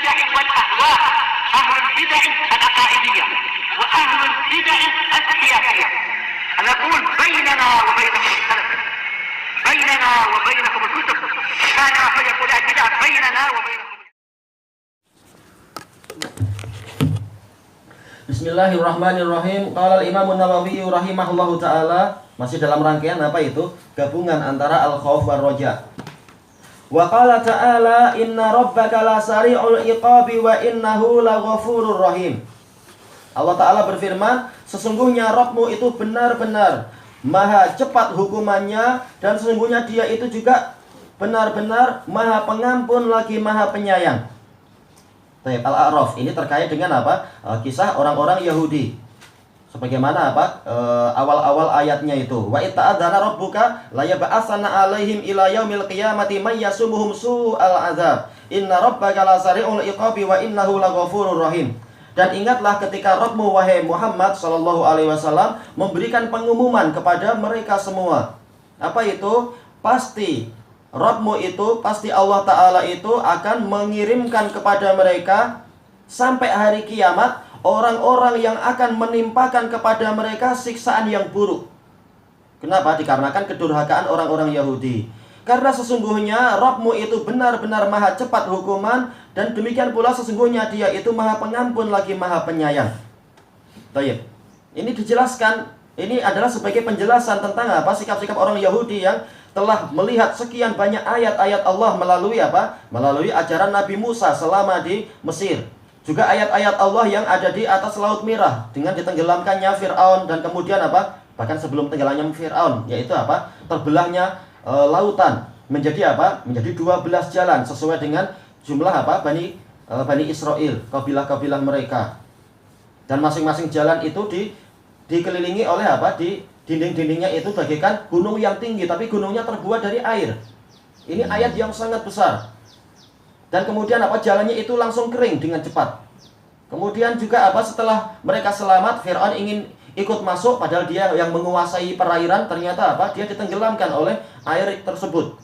البدع والأهواء، أهل البدع العقائدية وأهل البدع السياسية. نقول بيننا وبينكم السلف، بيننا وبينكم الكتب، كان فيقول البدع بيننا وبينكم. Bismillahirrahmanirrahim. Qala al-Imam an-Nawawi rahimahullahu taala, masih dalam rangkaian apa itu? Gabungan antara al-khauf war raja. Wa qala ta'ala inna rabbaka la sari'ul iqabi wa innahu laghafurur rahim. Allah taala berfirman, sesungguhnya Rabbmu itu benar-benar maha cepat hukumannya dan sesungguhnya Dia itu juga benar-benar maha pengampun lagi maha penyayang. Baik, Al-A'raf ini terkait dengan apa? Kisah orang-orang Yahudi. Sebagaimana apa? Awal-awal ayatnya itu. Wa itta'adzana rabbuka la yab'atsanna 'alaihim ila yaumil qiyamati may yasumuhum su'al 'adzab. Inna rabbaka la sari'ul iqabi wa innahu laghafurur rahim. Dan ingatlah ketika Rabbmu wahai Muhammad sallallahu alaihi wasallam memberikan pengumuman kepada mereka semua. Apa itu? Pasti Rabbmu itu, pasti Allah Ta'ala itu akan mengirimkan kepada mereka sampai hari kiamat orang-orang yang akan menimpakan kepada mereka siksaan yang buruk. Kenapa? Dikarenakan kedurhakaan orang-orang Yahudi. Karena sesungguhnya Rabbmu itu benar-benar maha cepat hukuman dan demikian pula sesungguhnya Dia itu maha pengampun lagi maha penyayang. Baik. Ini dijelaskan, ini adalah sebagai penjelasan tentang apa? Sikap-sikap orang Yahudi yang telah melihat sekian banyak ayat-ayat Allah melalui apa? Melalui ajaran Nabi Musa selama di Mesir. Juga ayat-ayat Allah yang ada di atas Laut Merah dengan ditenggelamkannya Fir'aun dan kemudian apa? Bahkan sebelum tenggelamnya Fir'aun, yaitu apa? Terbelahnya lautan menjadi apa? Menjadi 12 jalan sesuai dengan jumlah apa? Bani Israel, kabilah-kabilah mereka. Dan masing-masing jalan itu dikelilingi oleh apa? Dinding-dindingnya itu bagaikan gunung yang tinggi, tapi gunungnya terbuat dari air. Ini ayat yang sangat besar. Dan kemudian apa? Jalannya itu langsung kering dengan cepat. Kemudian juga apa? Setelah mereka selamat, Fir'aun ingin ikut masuk, padahal dia yang menguasai perairan. Ternyata apa? Dia ditenggelamkan oleh air tersebut.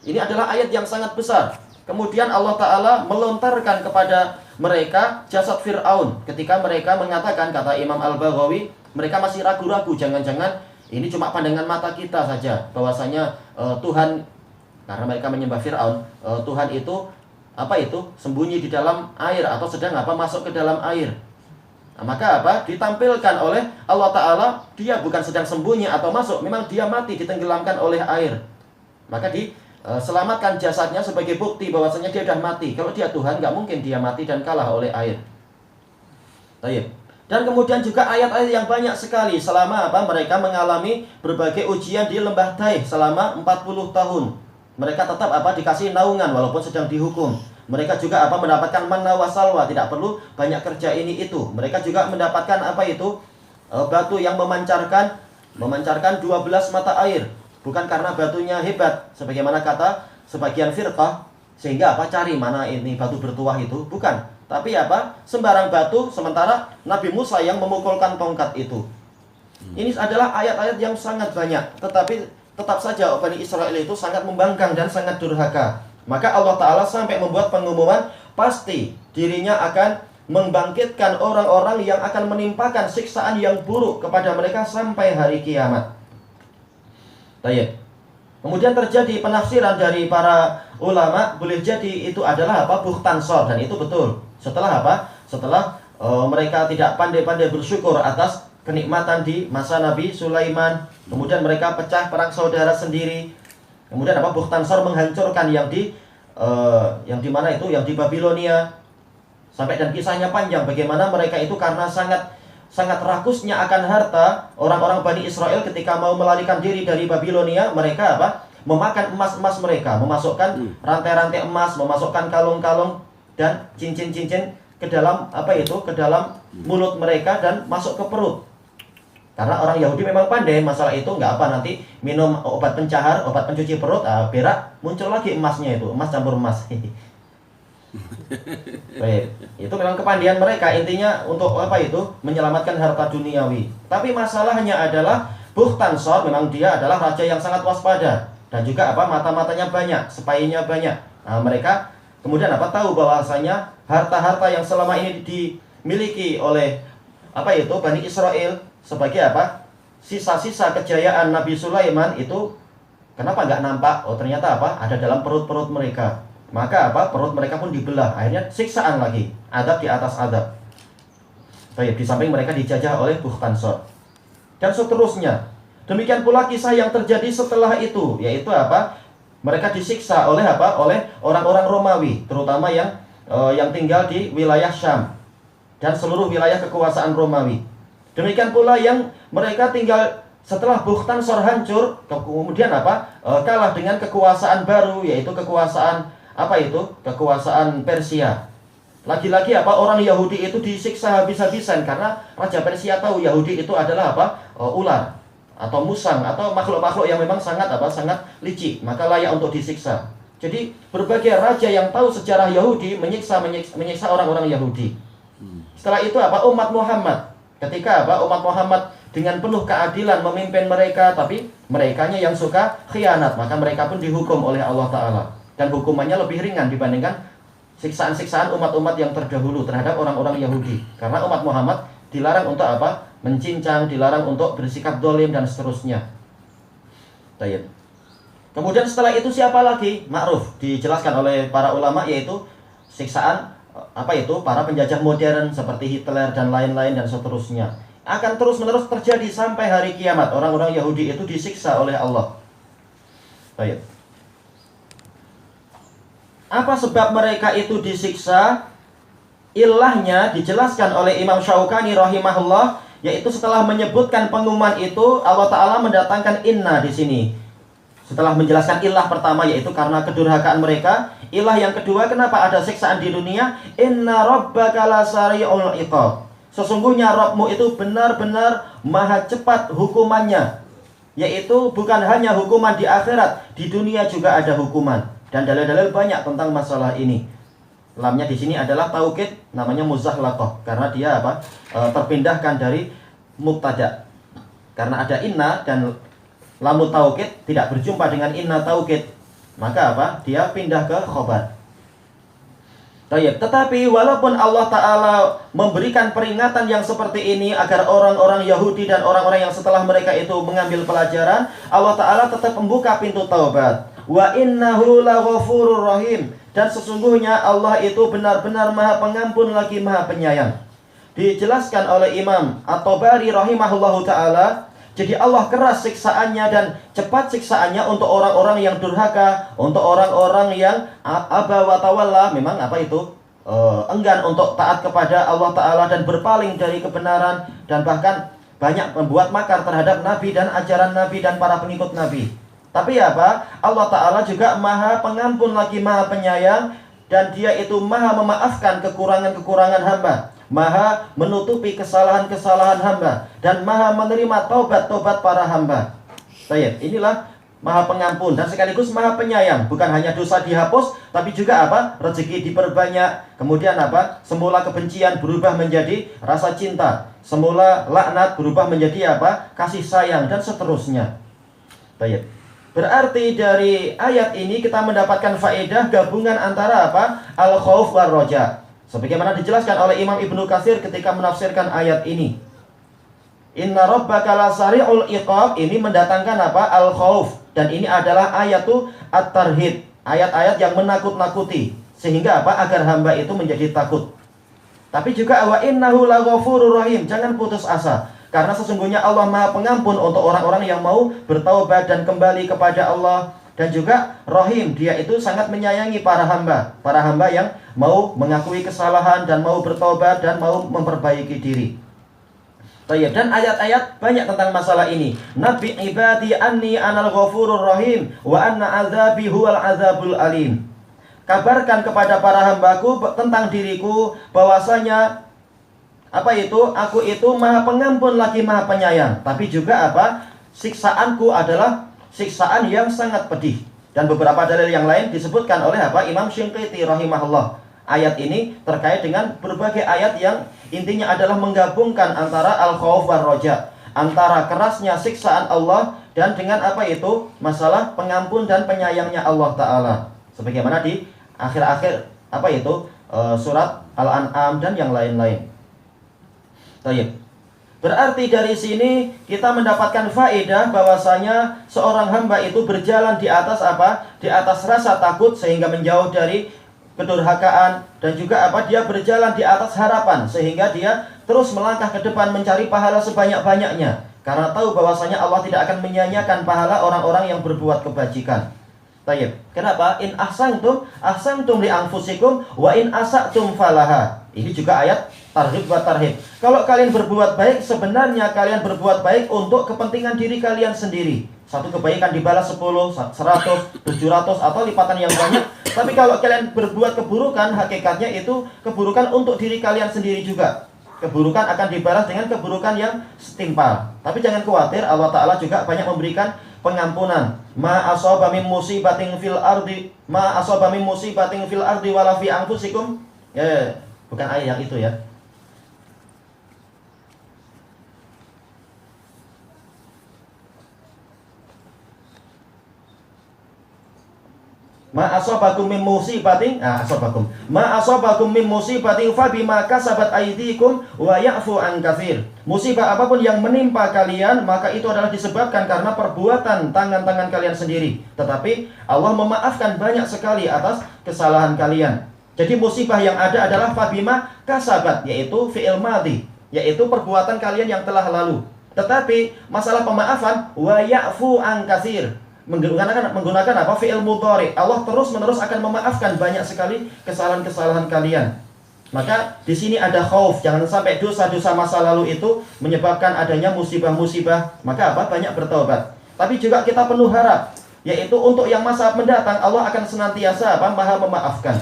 Ini adalah ayat yang sangat besar. Kemudian Allah Ta'ala melontarkan kepada mereka jasad Fir'aun. Ketika mereka mengatakan, kata Imam Al-Baghawi, mereka masih ragu-ragu, jangan-jangan ini cuma pandangan mata kita saja, bahwasanya Tuhan, karena mereka menyembah Fir'aun, Tuhan itu apa itu? Sembunyi di dalam air atau sedang apa? Masuk ke dalam air. Nah, maka apa? Ditampilkan oleh Allah Ta'ala, Dia bukan sedang sembunyi atau masuk, memang Dia mati ditenggelamkan oleh air. Maka diselamatkan jasadnya sebagai bukti bahwasanya dia sudah mati. Kalau Dia Tuhan, nggak mungkin Dia mati dan kalah oleh air. Baik. Dan kemudian juga ayat-ayat yang banyak sekali selama apa? Mereka mengalami berbagai ujian di lembah Taih selama 40 tahun. Mereka tetap apa? Dikasih naungan walaupun sedang dihukum. Mereka juga apa? Mendapatkan manna wa salwa, tidak perlu banyak kerja ini itu. Mereka juga mendapatkan apa itu? Batu yang memancarkan 12 mata air. Bukan karena batunya hebat sebagaimana kata sebagian firqah, sehingga apa? Cari mana ini batu bertuah itu, bukan. Tapi apa? Sembarang batu, sementara Nabi Musa yang memukulkan tongkat itu. Ini adalah ayat-ayat yang sangat banyak. Tetapi tetap saja Bani Israel itu sangat membangkang dan sangat durhaka. Maka Allah Ta'ala sampai membuat pengumuman, pasti dirinya akan membangkitkan orang-orang yang akan menimpakan siksaan yang buruk kepada mereka sampai hari kiamat. Baik. Kemudian terjadi penafsiran dari para ulama, boleh jadi itu adalah apa? Buhtansor, dan itu betul. Setelah apa? Setelah mereka tidak pandai-pandai bersyukur atas kenikmatan di masa Nabi Sulaiman, kemudian mereka pecah perang saudara sendiri. Kemudian apa? Buhtansor menghancurkan yang di mana itu? Yang di Babilonia. Sampai dan kisahnya panjang bagaimana mereka itu karena sangat rakusnya akan harta orang-orang Bani Israel ketika mau melarikan diri dari Babilonia, mereka apa? Memakan emas-emas mereka, memasukkan rantai-rantai emas, memasukkan kalung-kalung dan cincin-cincin ke dalam apa itu? Ke dalam mulut mereka dan masuk ke perut. Karena orang Yahudi memang pandai masalah itu, nggak apa nanti minum obat pencahar, obat pencuci perut, berak, muncul lagi emasnya itu, emas campur emas. Baik, itu memang kepandian mereka, intinya untuk apa itu? Menyelamatkan harta duniawi. Tapi masalahnya adalah Buhtansor memang dia adalah raja yang sangat waspada dan juga apa? Mata-matanya banyak, spainya banyak. Nah, mereka Kemudian apa? Tahu bahwasanya harta-harta yang selama ini dimiliki oleh Bani Israel sebagai apa? Sisa-sisa kejayaan Nabi Sulaiman itu kenapa nggak nampak? Oh ternyata apa? Ada dalam perut-perut mereka. Maka apa? Perut mereka pun dibelah. Akhirnya siksaan lagi. Adab di atas adab. Baik, di samping mereka dijajah oleh Bukhtansor. Dan seterusnya. Demikian pula kisah yang terjadi setelah itu, yaitu apa? Mereka disiksa oleh apa? Oleh orang-orang Romawi, terutama yang tinggal di wilayah Syam dan seluruh wilayah kekuasaan Romawi. Demikian pula yang mereka tinggal setelah Bukhtansor hancur, kemudian apa? Kalah dengan kekuasaan baru, yaitu kekuasaan kekuasaan Persia. Lagi-lagi apa? Orang Yahudi itu disiksa habis-habisan karena Raja Persia tahu Yahudi itu adalah apa? Ular atau musang atau makhluk-makhluk yang memang sangat licik, maka layak untuk disiksa. Jadi berbagai raja yang tahu sejarah Yahudi menyiksa orang-orang Yahudi. Setelah itu apa? Umat Muhammad. Ketika apa? Umat Muhammad dengan penuh keadilan memimpin mereka, tapi merekanya yang suka khianat, maka mereka pun dihukum oleh Allah Ta'ala. Dan hukumannya lebih ringan dibandingkan siksaan-siksaan umat-umat yang terdahulu terhadap orang-orang Yahudi. Karena umat Muhammad dilarang untuk apa? Mencincang, dilarang untuk bersikap dolim dan seterusnya. Baik. Kemudian setelah itu siapa lagi? Ma'ruf, dijelaskan oleh para ulama, yaitu siksaan para penjajah modern seperti Hitler dan lain-lain dan seterusnya. Akan terus-menerus terjadi sampai hari kiamat. Orang-orang Yahudi itu disiksa oleh Allah. Baik. Apa sebab mereka itu disiksa? Ilahnya dijelaskan oleh Imam Syaukani rahimahullah, yaitu setelah menyebutkan pengumuman itu, Allah Ta'ala mendatangkan inna di sini. Setelah menjelaskan ilah pertama, yaitu karena kedurhakaan mereka. Ilah yang kedua, kenapa ada siksaan di dunia? Inna rabbaka lasari'ul iqab. Sesungguhnya Rabbmu itu benar-benar maha cepat hukumannya. Yaitu bukan hanya hukuman di akhirat, di dunia juga ada hukuman. Dan dalil-dalil banyak tentang masalah ini. Lamnya di sini adalah taukid, namanya muzahlaqah, karena dia terpindahkan dari mubtada. Karena ada inna dan lamu taukid tidak berjumpa dengan inna taukid, maka dia pindah ke khobar. Tetapi walaupun Allah Ta'ala memberikan peringatan yang seperti ini agar orang-orang Yahudi dan orang-orang yang setelah mereka itu mengambil pelajaran, Allah Ta'ala tetap membuka pintu taubat. Wa innahu laghafurur rahim. Dan sesungguhnya Allah itu benar-benar maha pengampun lagi maha penyayang. Dijelaskan oleh Imam At-Tabari rahimahullahu ta'ala, jadi Allah keras siksaannya dan cepat siksaannya untuk orang-orang yang durhaka, untuk orang-orang yang aba wa tawalla, memang enggan untuk taat kepada Allah Ta'ala dan berpaling dari kebenaran, dan bahkan banyak membuat makar terhadap Nabi dan ajaran Nabi dan para pengikut Nabi. Tapi Allah Ta'ala juga maha pengampun lagi maha penyayang, dan dia itu maha memaafkan kekurangan-kekurangan hamba, maha menutupi kesalahan-kesalahan hamba, dan maha menerima taubat-taubat para hamba. Baik, inilah maha pengampun dan sekaligus maha penyayang. Bukan hanya dosa dihapus, tapi juga rezeki diperbanyak. Kemudian semula kebencian berubah menjadi rasa cinta, semula laknat berubah menjadi kasih sayang, dan seterusnya. Baik. Berarti dari ayat ini kita mendapatkan faedah gabungan antara al-khauf war roja. Sebagaimana dijelaskan oleh Imam Ibnu Katsir ketika menafsirkan ayat ini. Inna rabbaka lasari'ul iqab, ini mendatangkan al-khauf, dan ini adalah ayatu at-tarhib, ayat-ayat yang menakut-nakuti, sehingga agar hamba itu menjadi takut. Tapi juga wa innahu laghafurur rahim, jangan putus asa, karena sesungguhnya Allah maha pengampun untuk orang-orang yang mau bertaubat dan kembali kepada Allah. Dan juga Rahim, dia itu sangat menyayangi para hamba yang mau mengakui kesalahan dan mau bertobat dan mau memperbaiki diri. Dan ayat-ayat banyak tentang masalah ini. Nabi ibadi anni anal ghafurur rahim wa anna azabi huwal azabul alim. Kabarkan kepada para hambaku tentang diriku bahwasanya aku itu maha pengampun lagi maha penyayang. Tapi juga siksaanku adalah siksaan yang sangat pedih. Dan beberapa dalil yang lain disebutkan oleh Imam Syinqiti rahimahullah. Ayat ini terkait dengan berbagai ayat yang intinya adalah menggabungkan antara al-khauf war roja, antara kerasnya siksaan Allah dan dengan masalah pengampun dan penyayangnya Allah Ta'ala. Sebagaimana akhir-akhir apa itu surat Al-An'am dan yang lain-lain. Baik. Berarti dari sini kita mendapatkan faedah bahwasanya seorang hamba itu berjalan di atas apa? Di atas rasa takut sehingga menjauh dari kedurhakaan, dan juga apa? Dia berjalan di atas harapan sehingga dia terus melangkah ke depan mencari pahala sebanyak-banyaknya, karena tahu bahwasanya Allah tidak akan menyia-nyiakan pahala orang-orang yang berbuat kebajikan. Baik. Kenapa? In ahsantum li anfusikum wa in asatum falaha. Ini juga ayat tarhib wa tarhib. Kalau kalian berbuat baik, sebenarnya kalian berbuat baik untuk kepentingan diri kalian sendiri. Satu kebaikan dibalas 10, 100, 700 atau lipatan yang banyak. Tapi kalau kalian berbuat keburukan, hakikatnya itu keburukan untuk diri kalian sendiri juga. Keburukan akan dibalas dengan keburukan yang setimpal. Tapi jangan khawatir, Allah Ta'ala juga banyak memberikan pengampunan. Ma asaba min musibatin fil ardi wala fi anfusikum. Ya, bukan ayat yang itu ya. Ma asabakum min musibatin fa bima kasabat aydikum wa ya'fu an katsir. Musibah apapun yang menimpa kalian, maka itu adalah disebabkan karena perbuatan tangan-tangan kalian sendiri. Tetapi Allah memaafkan banyak sekali atas kesalahan kalian. Jadi musibah yang ada adalah fa bima kasabat, yaitu fi'il madhi, yaitu perbuatan kalian yang telah lalu. Tetapi masalah pemaafan wa ya'fu an katsir, menggunakan apa? Fi'il mudhari. Allah terus-menerus akan memaafkan banyak sekali kesalahan-kesalahan kalian. Maka di sini ada khauf, jangan sampai dosa-dosa masa lalu itu menyebabkan adanya musibah-musibah. Maka apa? Banyak bertobat. Tapi juga kita penuh harap, yaitu untuk yang masa mendatang Allah akan senantiasa apa? Maha memaafkan.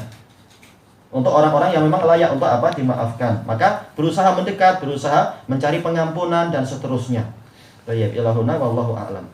Untuk orang-orang yang memang layak untuk apa? Dimaafkan. Maka berusaha mendekat, berusaha mencari pengampunan dan seterusnya. Baik, ilahuna wallahu a'lam.